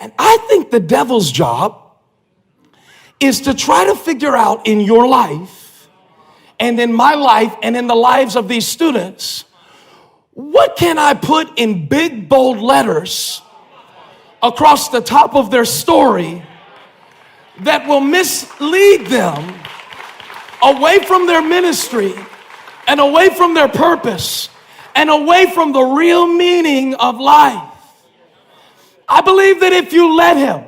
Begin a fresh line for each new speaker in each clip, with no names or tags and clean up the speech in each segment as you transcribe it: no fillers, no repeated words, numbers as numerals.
And I think the devil's job is to try to figure out in your life and in my life and in the lives of these students, what can I put in big, bold letters across the top of their story that will mislead them away from their ministry and away from their purpose and away from the real meaning of life. I believe that if you let him,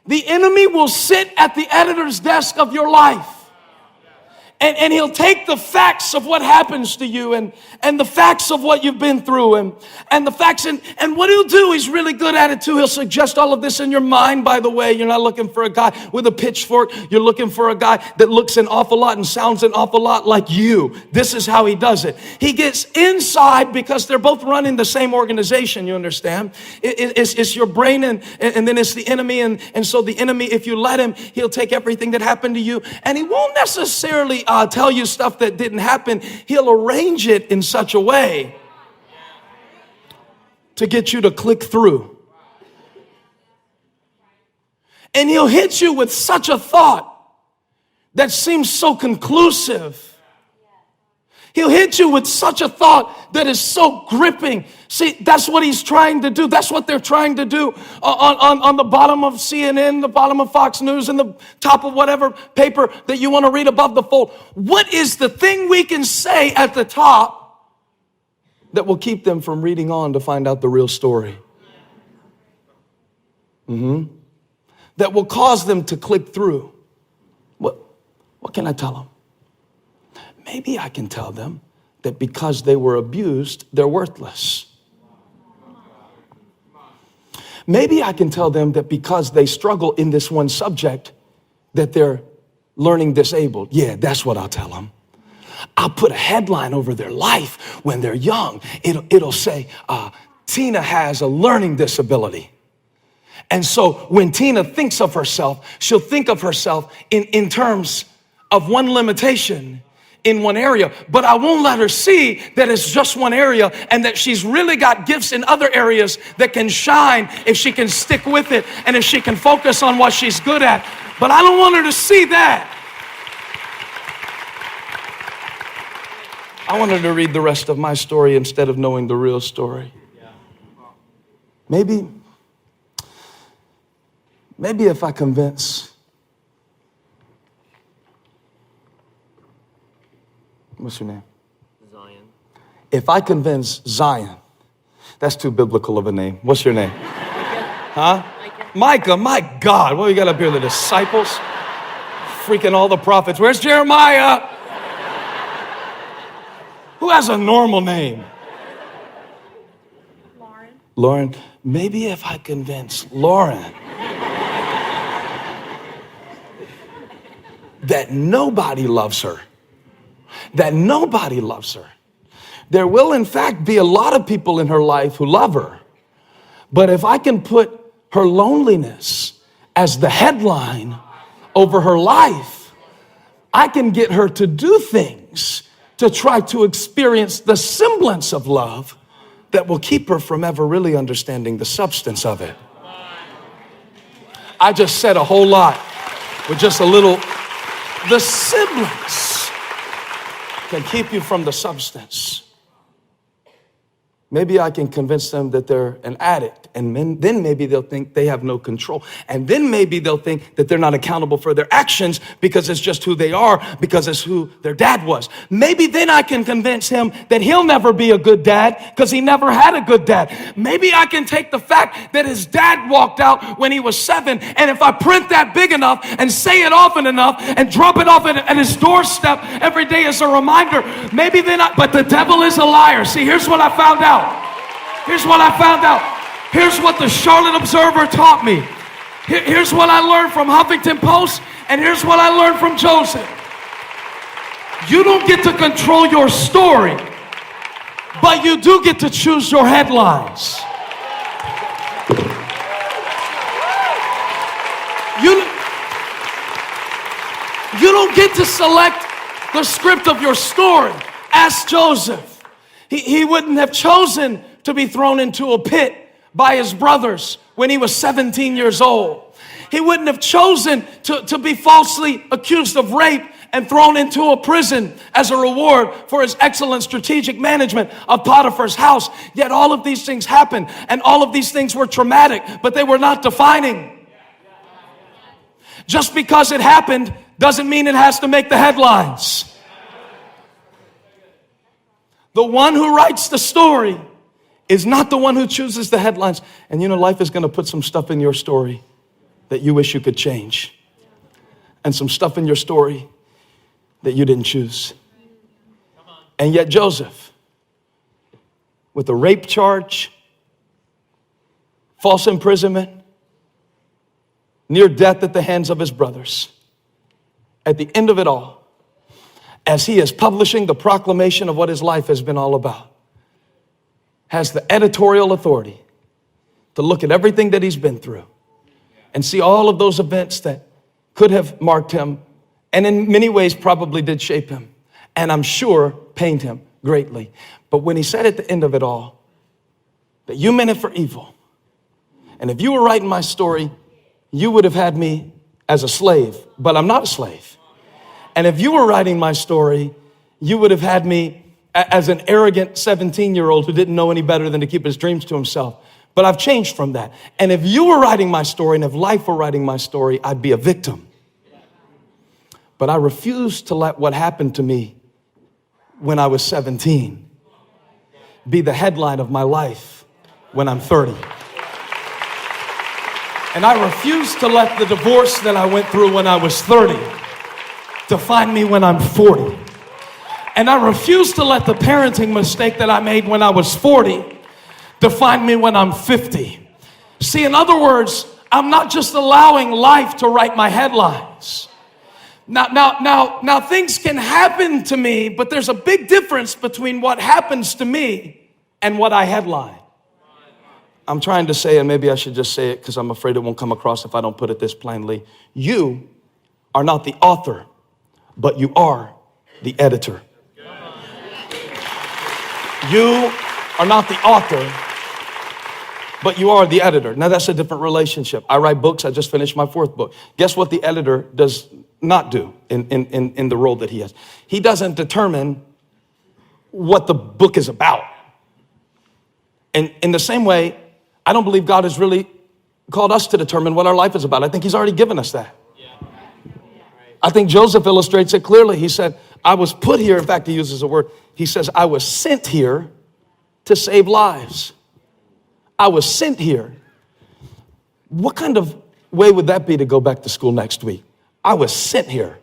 the enemy will sit at the editor's desk of your life. And he'll take the facts of what happens to you and the facts of what you've been through and the facts. And what he'll do, he's really good at it too. He'll suggest all of this in your mind, by the way. You're not looking for a guy with a pitchfork. You're looking for a guy that looks an awful lot and sounds an awful lot like you. This is how he does it. He gets inside because they're both running the same organization, you understand? It's your brain and then it's the enemy. And so the enemy, if you let him, he'll take everything that happened to you and he won't necessarily tell you stuff that didn't happen. He'll arrange it in such a way to get you to click through. And he'll hit you with such a thought that seems so conclusive. He'll hit you with such a thought that is so gripping. See, that's what he's trying to do. That's what they're trying to do on the bottom of CNN, the bottom of Fox News, and the top of whatever paper that you want to read above the fold. What is the thing we can say at the top that will keep them from reading on to find out the real story? That will cause them to click through. What can I tell them? Maybe I can tell them that because they were abused, they're worthless. Maybe I can tell them that because they struggle in this one subject, that they're learning disabled. Yeah, that's what I'll tell them. I'll put a headline over their life when they're young. It'll say, Tina has a learning disability. And so when Tina thinks of herself, she'll think of herself in terms of one limitation in one area, but I won't let her see that it's just one area and that she's really got gifts in other areas that can shine if she can stick with it and if she can focus on what she's good at. But I don't want her to see that. I want her to read the rest of my story instead of knowing the real story. Maybe if I convince, what's your name?
Zion.
If I convince Zion, that's too biblical of a name. What's your name? Huh? Micah. My God, what we got up here? The disciples? Freaking all the prophets. Where's Jeremiah? Who has a normal name? Lauren. Maybe if I convince Lauren that nobody loves her, there will in fact be a lot of people in her life who love her. But if I can put her loneliness as the headline over her life, I can get her to do things to try to experience the semblance of love that will keep her from ever really understanding the substance of it. I just said a whole lot with just a little. The semblance can keep you from the substance. Maybe I can convince them that they're an addict, and then maybe they'll think they have no control. And then maybe they'll think that they're not accountable for their actions because it's just who they are, because it's who their dad was. Maybe then I can convince him that he'll never be a good dad because he never had a good dad. Maybe I can take the fact that his dad walked out when he was 7, and if I print that big enough and say it often enough and drop it off at his doorstep every day as a reminder, maybe then but the devil is a liar. See, here's what I found out. Here's what the Charlotte Observer taught me. Here's what I learned from Huffington Post, and here's what I learned from Joseph. You don't get to control your story, but you do get to choose your headlines. You don't get to select the script of your story. Ask Joseph. He wouldn't have chosen to be thrown into a pit by his brothers when he was 17 years old. He wouldn't have chosen to be falsely accused of rape and thrown into a prison as a reward for his excellent strategic management of Potiphar's house. Yet all of these things happened, and all of these things were traumatic, but they were not defining. Just because it happened doesn't mean it has to make the headlines. The one who writes the story is not the one who chooses the headlines. And you know, life is going to put some stuff in your story that you wish you could change, and some stuff in your story that you didn't choose. And yet Joseph, with a rape charge, false imprisonment, near death at the hands of his brothers, at the end of it all, as he is publishing the proclamation of what his life has been all about, has the editorial authority to look at everything that he's been through and see all of those events that could have marked him, and in many ways probably did shape him, and I'm sure pained him greatly. But when he said at the end of it all, that you meant it for evil, and if you were writing my story, you would have had me as a slave, but I'm not a slave. And if you were writing my story, you would have had me as an arrogant 17-year-old who didn't know any better than to keep his dreams to himself. But I've changed from that. And if you were writing my story, and if life were writing my story, I'd be a victim. But I refuse to let what happened to me when I was 17 be the headline of my life when I'm 30. And I refuse to let the divorce that I went through when I was 30 define me when I'm 40. And I refuse to let the parenting mistake that I made when I was 40 define me when I'm 50. See, in other words, I'm not just allowing life to write my headlines. Now, things can happen to me, but there's a big difference between what happens to me and what I headline. I'm trying to say, and maybe I should just say it because I'm afraid it won't come across if I don't put it this plainly. You are not the author, but you are the editor. You are not the author, but you are the editor. Now that's a different relationship. I write books. I just finished my 4th book. Guess what the editor does not do in the role that he has? He doesn't determine what the book is about. And in the same way, I don't believe God has really called us to determine what our life is about. I think he's already given us that. I think Joseph illustrates it clearly. He said, I was put here. In fact, he uses a word. He says, I was sent here to save lives. I was sent here. What kind of way would that be to go back to school next week? I was sent here.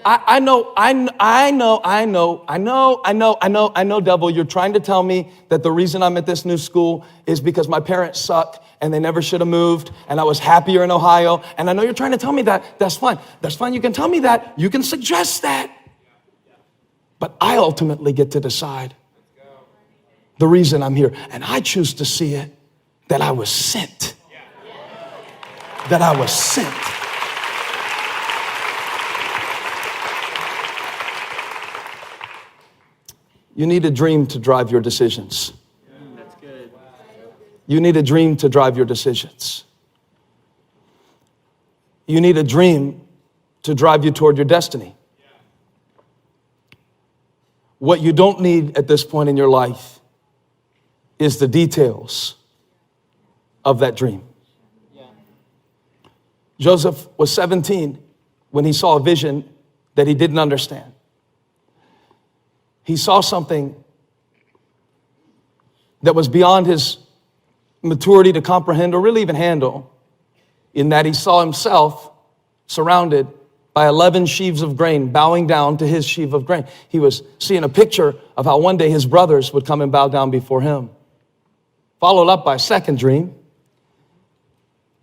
I know, devil, you're trying to tell me that the reason I'm at this new school is because my parents suck and they never should have moved and I was happier in Ohio. And I know you're trying to tell me that. That's fine. That's fine. You can tell me that. You can suggest that. But I ultimately get to decide the reason I'm here. And I choose to see it that I was sent. That I was sent. You need a dream to drive your decisions.
That's good.
You need a dream to drive your decisions. You need a dream to drive you toward your destiny. What you don't need at this point in your life is the details of that dream. Joseph was 17 when he saw a vision that he didn't understand. He saw something that was beyond his maturity to comprehend or really even handle, in that he saw himself surrounded by 11 sheaves of grain, bowing down to his sheaf of grain. He was seeing a picture of how one day his brothers would come and bow down before him. Followed up by a second dream,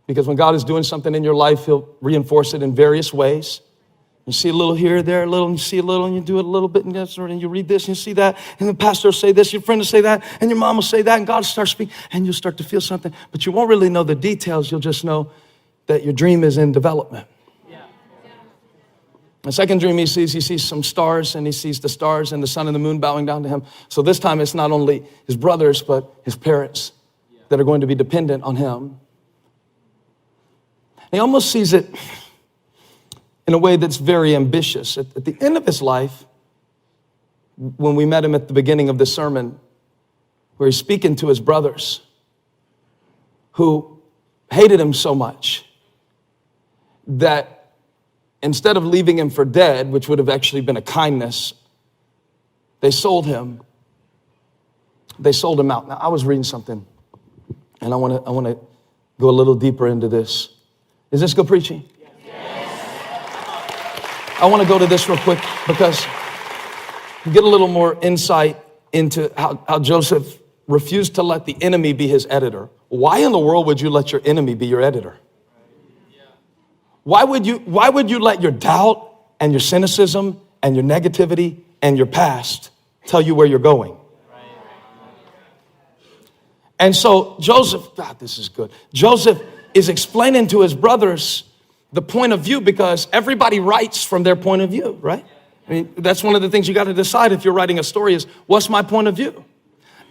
because when God is doing something in your life, he'll reinforce it in various ways. You see a little here, there, a little, and you see a little, and you do it a little bit, and you read this, and you see that, and the pastor will say this, your friend will say that, and your mom will say that, and God will start speaking, and you'll start to feel something, but you won't really know the details. You'll just know that your dream is in development. The second dream he sees some stars, and he sees the stars and the sun and the moon bowing down to him. So this time it's not only his brothers, but his parents that are going to be dependent on him. He almost sees it in a way that's very ambitious. At the end of his life, when we met him at the beginning of the sermon, where he's speaking to his brothers who hated him so much that instead of leaving him for dead, which would have actually been a kindness, they sold him. They sold him out. Now, I was reading something, and I want to go a little deeper into this. Is this good preaching? Yes. I want to go to this real quick because you get a little more insight into how Joseph refused to let the enemy be his editor. Why in the world would you let your enemy be your editor? Why would you let your doubt and your cynicism and your negativity and your past tell you where you're going? And so Joseph, God, this is good. Joseph is explaining to his brothers the point of view because everybody writes from their point of view, right? I mean, that's one of the things you got to decide if you're writing a story is, what's my point of view?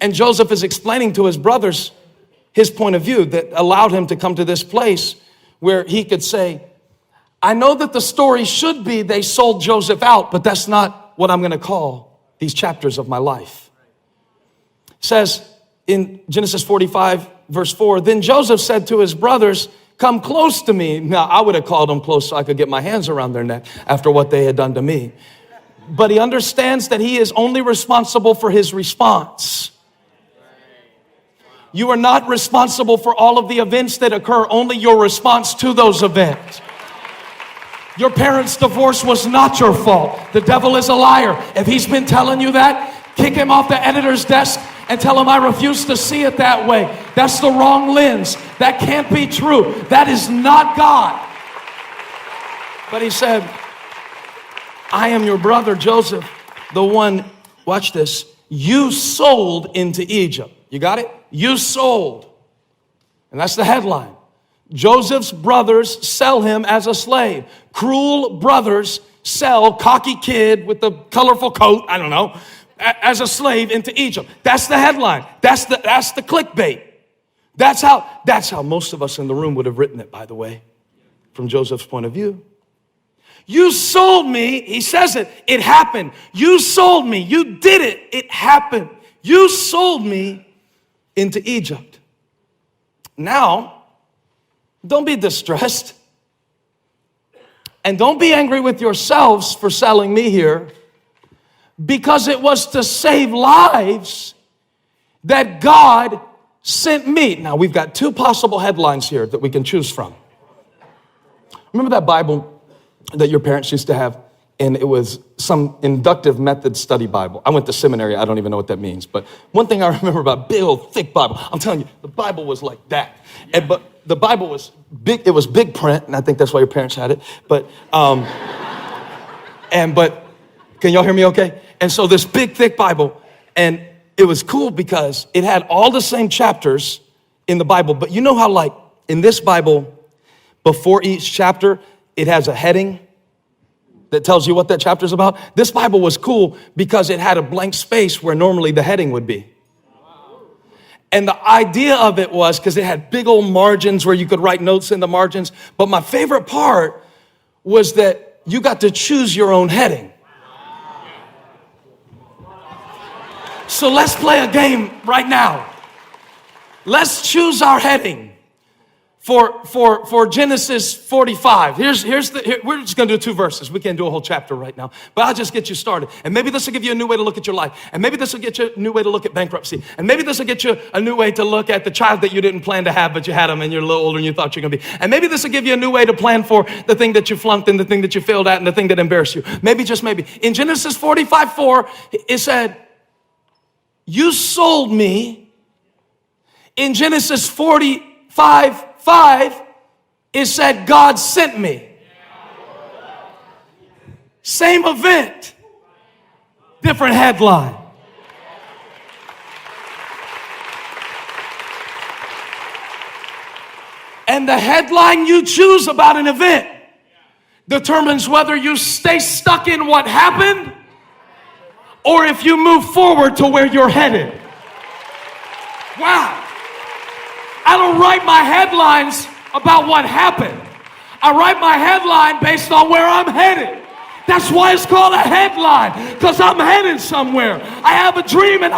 And Joseph is explaining to his brothers his point of view that allowed him to come to this place where he could say, I know that the story should be they sold Joseph out, but that's not what I'm going to call these chapters of my life. It says in Genesis 45, verse 4, then Joseph said to his brothers, come close to me. Now, I would have called them close so I could get my hands around their neck after what they had done to me. But he understands that he is only responsible for his response. You are not responsible for all of the events that occur, only your response to those events. Your parents' divorce was not your fault. The devil is a liar. If he's been telling you that, kick him off the editor's desk and tell him I refuse to see it that way. That's the wrong lens. That can't be true. That is not God. But he said, I am your brother Joseph, the one, watch this, you sold into Egypt. You got it? You sold. And that's the headline. Joseph's brothers sell him as a slave. Cruel brothers sell cocky kid with the colorful coat, I don't know, as a slave into Egypt. That's the headline. That's the clickbait. That's how most of us in the room would have written it, by the way, from Joseph's point of view. You sold me. He says it. It happened. You sold me. You did it. It happened. You sold me into Egypt. Now, don't be distressed. And don't be angry with yourselves for selling me here, because it was to save lives that God sent me. Now, we've got two possible headlines here that we can choose from. Remember that Bible that your parents used to have, and it was some inductive method study Bible. I went to seminary. I don't even know what that means. But one thing I remember about big old thick Bible, I'm telling you, the Bible was like that. But the Bible was big. It was big print, and I think that's why your parents had it. But can y'all hear me okay? And so this big, thick Bible, and it was cool because it had all the same chapters in the Bible. But you know how, like, in this Bible, before each chapter, it has a heading that tells you what that chapter is about? This Bible was cool because it had a blank space where normally the heading would be. And the idea of it was, because it had big old margins where you could write notes in the margins. But my favorite part was that you got to choose your own heading. So let's play a game right now. Let's choose our heading for Genesis 45. We're just going to do 2 verses. We can't do a whole chapter right now, but I'll just get you started. And maybe this will give you a new way to look at your life. And maybe this will get you a new way to look at bankruptcy. And maybe this will get you a new way to look at the child that you didn't plan to have, but you had them and you're a little older and you thought you're going to be. And maybe this will give you a new way to plan for the thing that you flunked and the thing that you failed at and the thing that embarrassed you. Maybe, just maybe. In Genesis 45:4, it said, you sold me. In Genesis 45:5, it said, God sent me. Same event, different headline. And the headline you choose about an event determines whether you stay stuck in what happened or if you move forward to where you're headed. Wow. I don't write my headlines about what happened. I write my headline based on where I'm headed. That's why it's called a headline, because I'm headed somewhere. I have a dream and